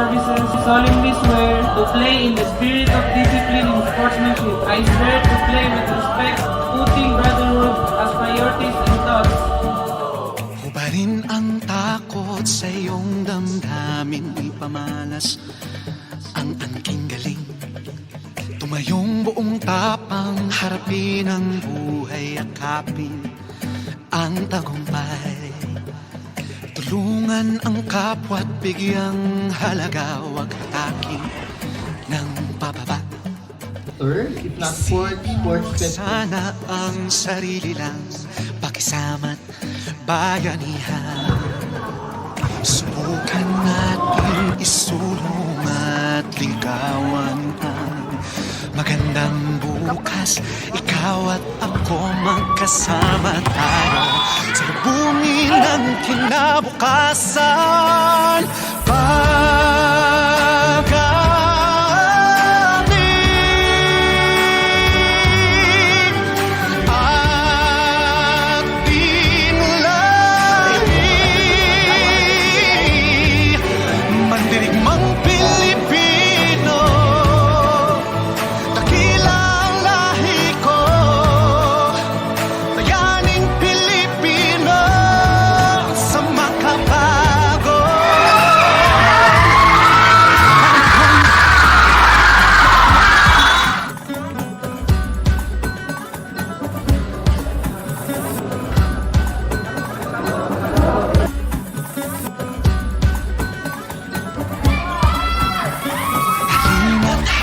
Services solemnly swear to play in the spirit of discipline and sportsmanship. I swear to play with respect, putting brotherhood as priorities in thoughts. Hubarin ang takot sa iyong damdamin, ipamalas ang angking galing. Tumayong buong tapang, harapin ang buhay, akapin ang tagumpay. Tulungan ang kapwa't bigyang halaga, wag hatakin ng pababa. Third, if not fourth, sports fest. Sana ang sarili lang, pakisama't bayanihan. Subukan natin isulong at ligawan ang magandang bukas. Ikaw at ako magkasama tayo sa lubungin ng kinabukasan.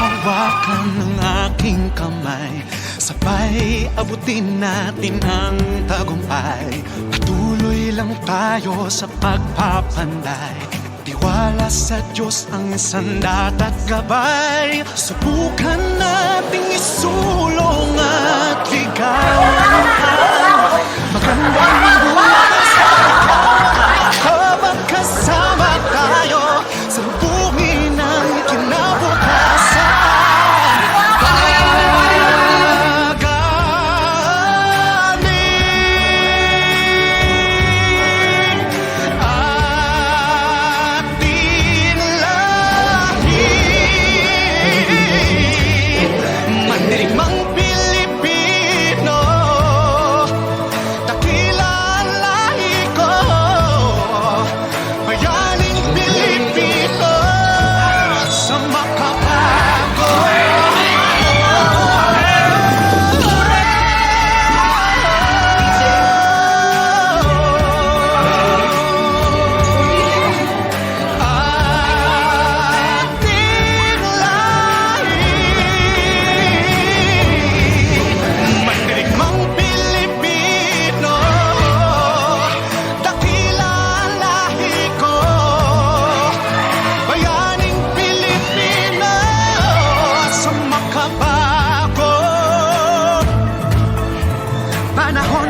Hawakan ng aking kamay, sabay abutin natin ang tagumpay. Patuloy lang tayo sa pagpapanday, tiwala sa Diyos ang sandat at gabay. Subukan nating isulong at ligawan ang magandang bukas. Habang kasama tayo sa lubungin ng kinabukasan. Panahon